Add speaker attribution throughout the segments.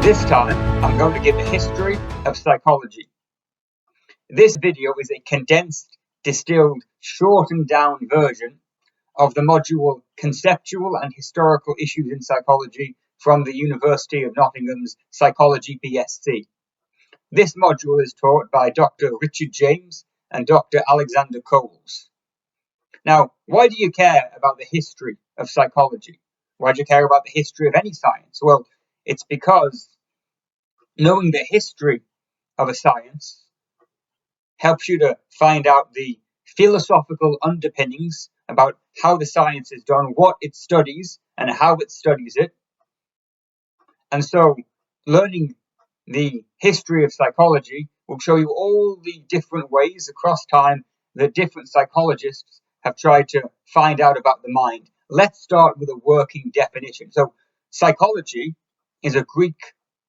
Speaker 1: This time, I'm going to give a history of psychology. This video is a condensed, distilled, shortened down version of the module Conceptual and Historical Issues in Psychology from the University of Nottingham's Psychology BSc. This module is taught by Dr. Richard James and Dr. Alexander Coles. Now, why do you care about the history of psychology? Why do you care about the history of any science? Well, it's because knowing the history of a science helps you to find out the philosophical underpinnings about how the science is done, what it studies, and how it studies it. And so, learning the history of psychology will show you all the different ways across time that different psychologists have tried to find out about the mind. Let's start with a working definition. So, psychology is a Greek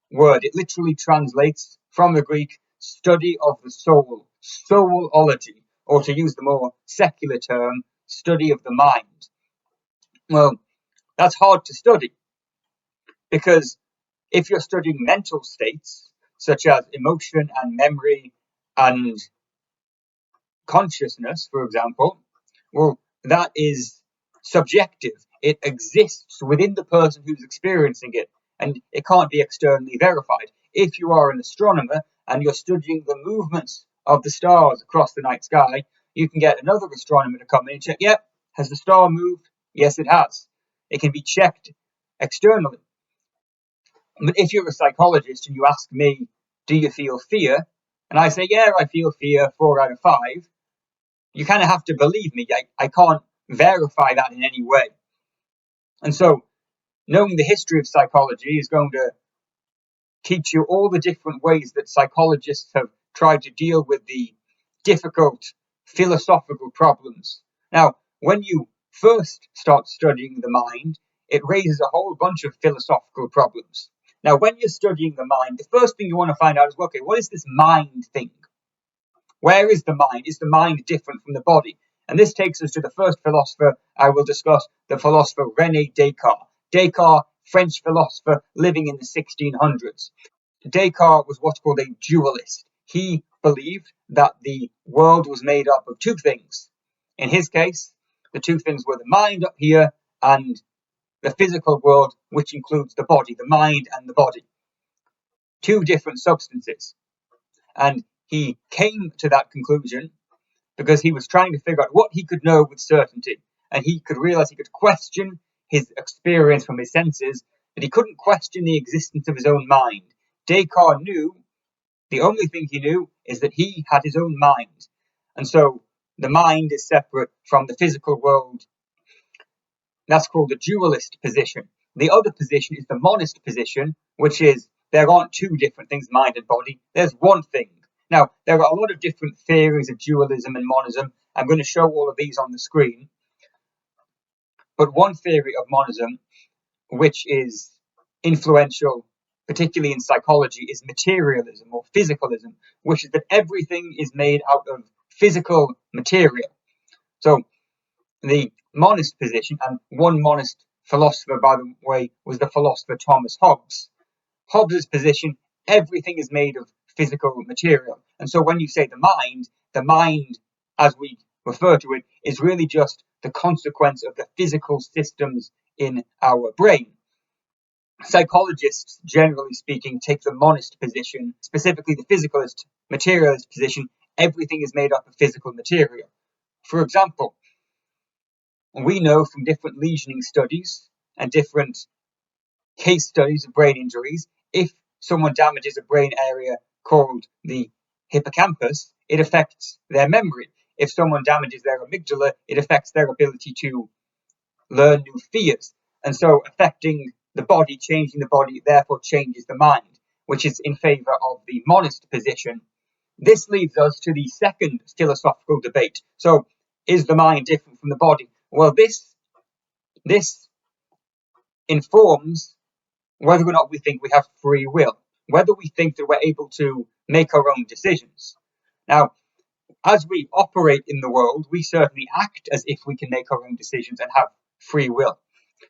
Speaker 1: word. It literally translates from the Greek study of the soul, soulology, or to use the more secular term, study of the mind. Well, that's hard to study because if you're studying mental states, such as emotion and memory and consciousness, for example, well, that is subjective. It exists within the person who's experiencing it, and it can't be externally verified. If you are an astronomer and you're studying the movements of the stars across the night sky, you can get another astronomer to come in and check, yep, has the star moved? Yes, it has. It can be checked externally. But if you're a psychologist and you ask me, do you feel fear? And I say, yeah, I feel fear 4 out of 5. You kind of have to believe me. I can't verify that in any way. And so knowing the history of psychology is going to teach you all the different ways that psychologists have tried to deal with the difficult philosophical problems. Now, when you first start studying the mind, it raises a whole bunch of philosophical problems. Now, when you're studying the mind, the first thing you want to find out is, okay, what is this mind thing? Where is the mind? Is the mind different from the body? And this takes us to the first philosopher I will discuss, the philosopher René Descartes. Descartes, French philosopher living in the 1600s. Descartes was what's called a dualist. He believed that the world was made up of two things. In his case, the two things were the mind up here and the physical world, which includes the body, the mind and the body. Two different substances. And he came to that conclusion because he was trying to figure out what he could know with certainty. And he could realize he could question his experience from his senses, but he couldn't question the existence of his own mind. Descartes knew, the only thing he knew is that he had his own mind. And so the mind is separate from the physical world. That's called the dualist position. The other position is the monist position, which is there aren't two different things, mind and body. There's one thing. Now, there are a lot of different theories of dualism and monism. I'm going to show all of these on the screen. But one theory of monism, which is influential, particularly in psychology, is materialism or physicalism, which is that everything is made out of physical material. So the monist position, and one monist philosopher, by the way, was the philosopher Thomas Hobbes. Hobbes's position, everything is made of physical material. And so when you say the mind, as we refer to it, is really just the consequence of the physical systems in our brain. Psychologists, generally speaking, take the monist position, specifically the physicalist, materialist position. Everything is made up of physical material. For example, we know from different lesioning studies and different case studies of brain injuries, if someone damages a brain area called the hippocampus, it affects their memory. If someone damages their amygdala, it affects their ability to learn new fears. And so affecting the body, changing the body, therefore changes the mind, which is in favor of the monist position. This leads us to the second philosophical debate. So, is the mind different from the body? Well, this informs whether or not we think we have free will, whether we think that we're able to make our own decisions. Now, as we operate in the world, we certainly act as if we can make our own decisions and have free will.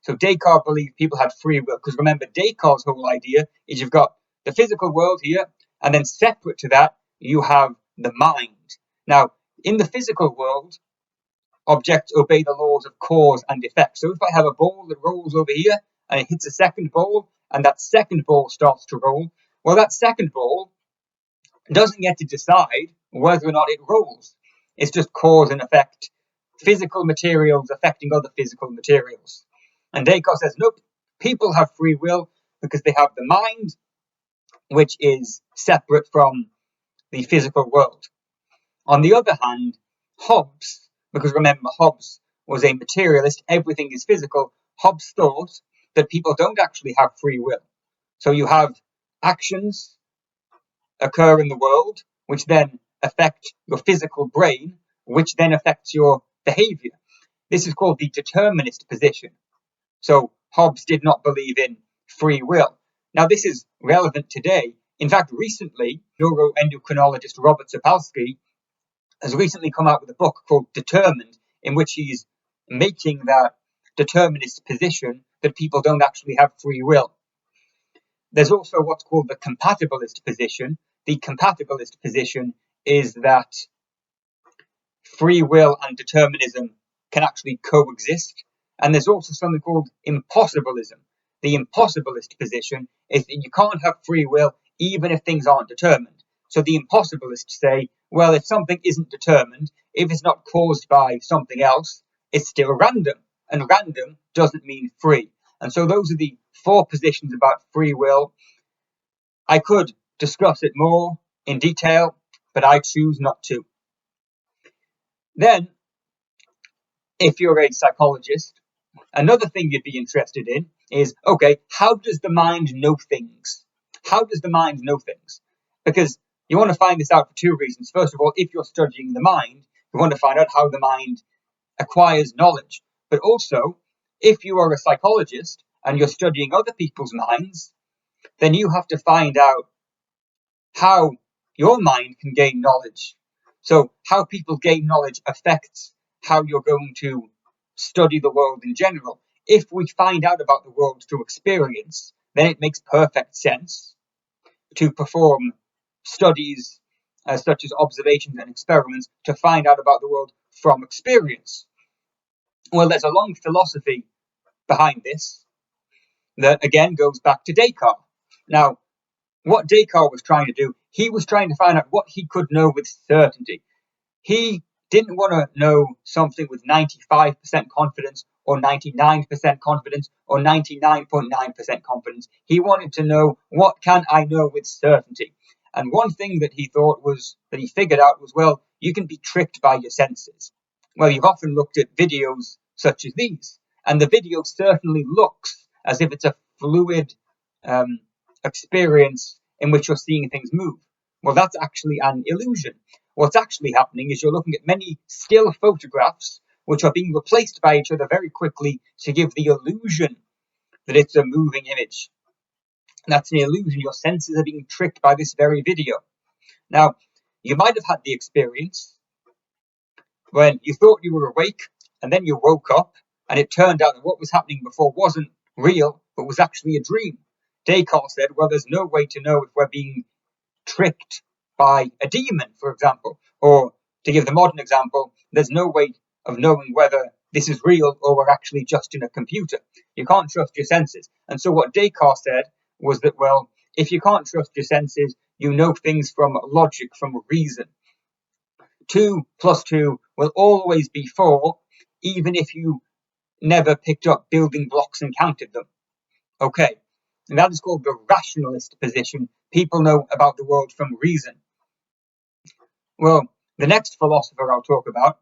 Speaker 1: So Descartes believed people had free will, because remember, Descartes' whole idea is you've got the physical world here, and then separate to that, you have the mind. Now, in the physical world, objects obey the laws of cause and effect. So if I have a ball that rolls over here, and it hits a second ball, and that second ball starts to roll, well, that second ball doesn't get to decide whether or not it rolls. It's just cause and effect. Physical materials affecting other physical materials. And Descartes says, nope, people have free will because they have the mind, which is separate from the physical world. On the other hand, Hobbes, because remember, Hobbes was a materialist, everything is physical, Hobbes thought that people don't actually have free will. So you have actions occur in the world, which then affect your physical brain, which then affects your behavior. This is called the determinist position. So Hobbes did not believe in free will. Now, this is relevant today. In fact, recently, neuroendocrinologist Robert Sapolsky has recently come out with a book called Determined, in which he's making that determinist position that people don't actually have free will. There's also what's called the compatibilist position. The compatibilist position is that free will and determinism can actually coexist. And there's also something called impossibilism. The impossibilist position is that you can't have free will even if things aren't determined. So the impossibilists say, well, if something isn't determined, if it's not caused by something else, it's still random. And random doesn't mean free. And so those are the four positions about free will. I could discuss it more in detail, but I choose not to. Then, if you're a psychologist, another thing you'd be interested in is, okay, how does the mind know things? How does the mind know things? Because you want to find this out for two reasons. First of all, if you're studying the mind, you want to find out how the mind acquires knowledge. But also, if you are a psychologist and you're studying other people's minds, then you have to find out how your mind can gain knowledge. So how people gain knowledge affects how you're going to study the world in general. If we find out about the world through experience, then it makes perfect sense to perform studies such as observations and experiments to find out about the world from experience. Well, there's a long philosophy behind this that again goes back to Descartes. Now, what Descartes was trying to do, he was trying to find out what he could know with certainty. He didn't want to know something with 95% confidence or 99% confidence or 99.9% confidence. He wanted to know, what can I know with certainty? And one thing that he thought was, that he figured out was, well, you can be tricked by your senses. Well, you've often looked at videos such as these, and the video certainly looks as if it's a fluid experience in which you're seeing things move. Well, that's actually an illusion. What's actually happening is you're looking at many still photographs which are being replaced by each other very quickly to give the illusion that it's a moving image. That's an illusion. Your senses are being tricked by this very video. Now, you might have had the experience when you thought you were awake and then you woke up and it turned out that what was happening before wasn't real, but was actually a dream. Descartes said, well, there's no way to know if we're being tricked by a demon, for example. Or, to give the modern example, there's no way of knowing whether this is real or we're actually just in a computer. You can't trust your senses. And so what Descartes said was that, well, if you can't trust your senses, you know things from logic, from reason. 2 plus 2 will always be 4, even if you never picked up building blocks and counted them. Okay, and that is called the rationalist position. People know about the world from reason. Well, the next philosopher I'll talk about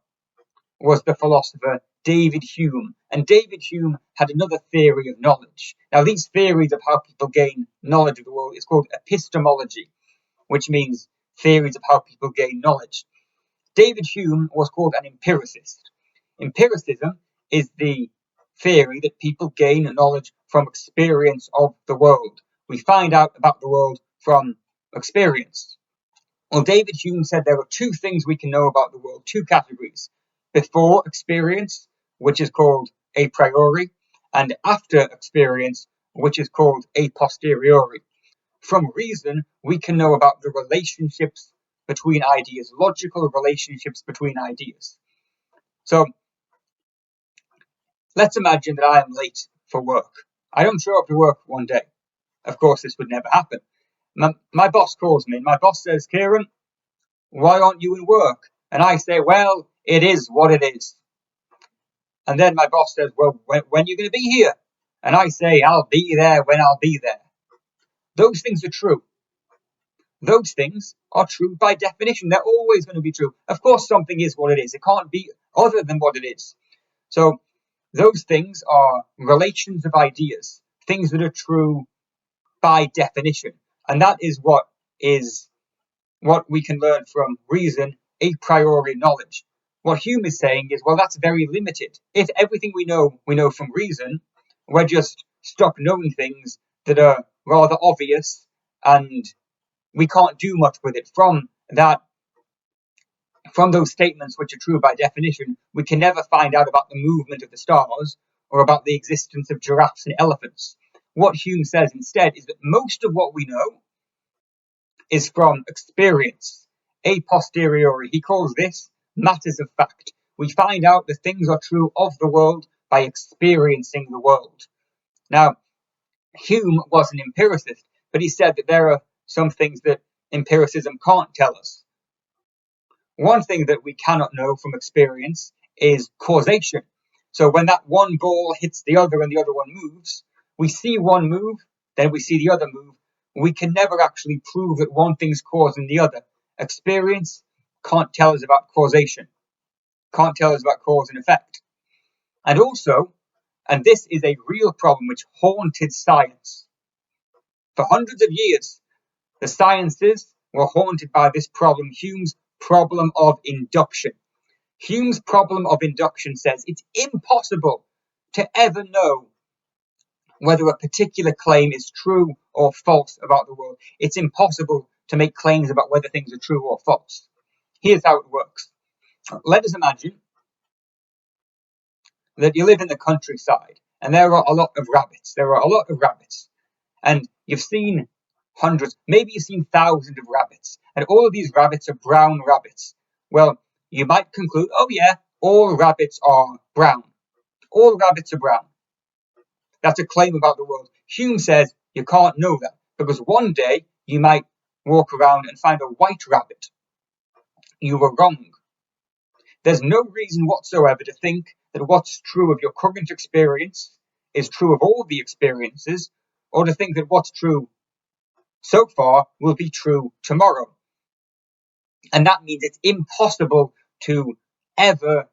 Speaker 1: was the philosopher David Hume. And David Hume had another theory of knowledge. Now, these theories of how people gain knowledge of the world is called epistemology, which means theories of how people gain knowledge. David Hume was called an empiricist. Empiricism is the theory that people gain knowledge from experience of the world. We find out about the world from experience. Well, David Hume said there are two things we can know about the world, two categories. Before experience, which is called a priori, and after experience, which is called a posteriori. From reason, we can know about the relationships between ideas, logical relationships between ideas. So let's imagine that I am late for work. I don't show up to work one day. Of course, this would never happen. My boss calls me and my boss says, Kieran, why aren't you in work? And I say, well, it is what it is. And then my boss says, well, when are you going to be here? And I say, I'll be there when I'll be there. Those things are true. Those things are true by definition. They're always going to be true. Of course, something is what it is. It can't be other than what it is. So those things are relations of ideas, things that are true by definition. And that is what we can learn from reason, a priori knowledge. What Hume is saying is, well, that's very limited. If everything we know from reason, we're just stuck knowing things that are rather obvious and we can't do much with it. From those statements which are true by definition, we can never find out about the movement of the stars or about the existence of giraffes and elephants. What Hume says instead is that most of what we know is from experience, a posteriori. He calls this matters of fact. We find out that things are true of the world by experiencing the world. Now, Hume was an empiricist, but he said that there are some things that empiricism can't tell us. One thing that we cannot know from experience is causation. So when that one ball hits the other and the other one moves, we see one move, then we see the other move. We can never actually prove that one thing's causing the other. Experience can't tell us about causation, can't tell us about cause and effect. And also, and this is a real problem which haunted science. For hundreds of years, the sciences were haunted by this problem, Hume's problem of induction. Hume's problem of induction says it's impossible to ever know whether a particular claim is true or false about the world. It's impossible to make claims about whether things are true or false. Here's how it works. Let us imagine that you live in the countryside and there are a lot of rabbits. And you've seen hundreds, maybe you've seen thousands of rabbits, and all of these rabbits are brown rabbits. Well, you might conclude, oh yeah, all rabbits are brown. All rabbits are brown. That's a claim about the world. Hume says you can't know that because one day you might walk around and find a white rabbit. You were wrong. There's no reason whatsoever to think that what's true of your current experience is true of all the experiences, or to think that what's true so far will be true tomorrow. And that means it's impossible to ever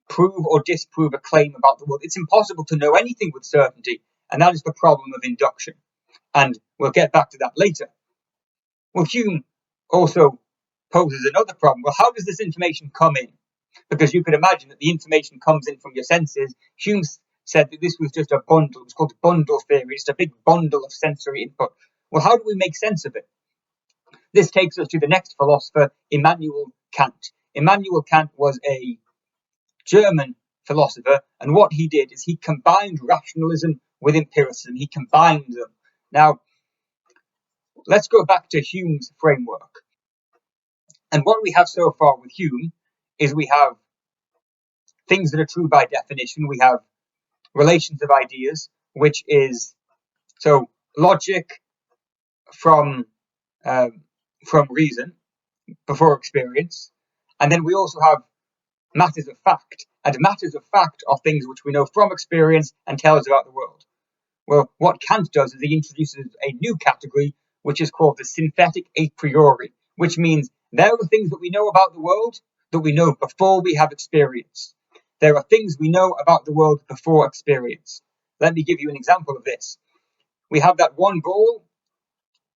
Speaker 1: prove or disprove a claim about the world. It's impossible to know anything with certainty, and that is the problem of induction. And we'll get back to that later. Well, Hume also poses another problem. Well, how does this information come in? Because you could imagine that the information comes in from your senses. Hume said that this was just a bundle. It's called bundle theory. It's a big bundle of sensory input. Well, how do we make sense of it? This takes us to the next philosopher, Immanuel Kant. Immanuel Kant was a German philosopher, and what he did is he combined rationalism with empiricism. He combined them. Now, let's go back to Hume's framework. And what we have so far with Hume is we have things that are true by definition. We have relations of ideas, which is so logic from reason before experience. And then we also have matters of fact. And matters of fact are things which we know from experience and tell us about the world. Well, what Kant does is he introduces a new category, which is called the synthetic a priori, which means there are things that we know about the world that we know before we have experience. There are things we know about the world before experience. Let me give you an example of this. We have that one ball,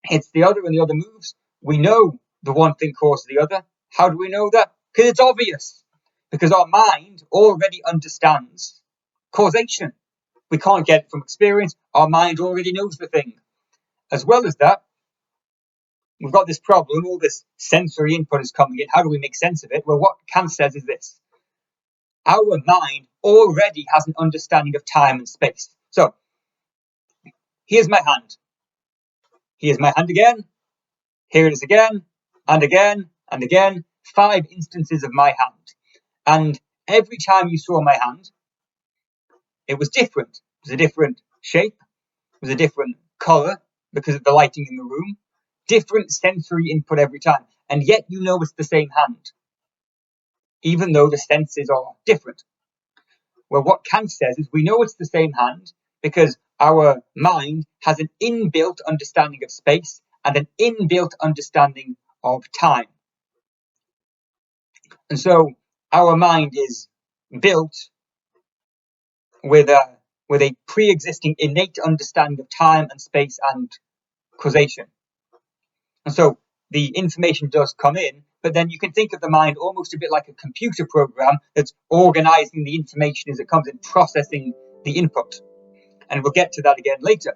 Speaker 1: hits the other and the other moves. We know the one thing causes the other. How do we know that? Because it's obvious. Because our mind already understands causation. We can't get it from experience. Our mind already knows the thing. As well as that, we've got this problem. All this sensory input is coming in. How do we make sense of it? Well, what Kant says is this. our mind already has an understanding of time and space. So, here's my hand. Here's my hand again. Here it is again, and again, and again. 5 instances of my hand. And every time you saw my hand, it was different. It was a different shape. It was a different colour because of the lighting in the room. Different sensory input every time. And yet you know it's the same hand, even though the senses are different. Well, what Kant says is we know it's the same hand because our mind has an inbuilt understanding of space and an inbuilt understanding of time. And so our mind is built with a pre-existing innate understanding of time and space and causation. And so the information does come in, but then you can think of the mind almost a bit like a computer program that's organizing the information as it comes in, processing the input. And we'll get to that again later.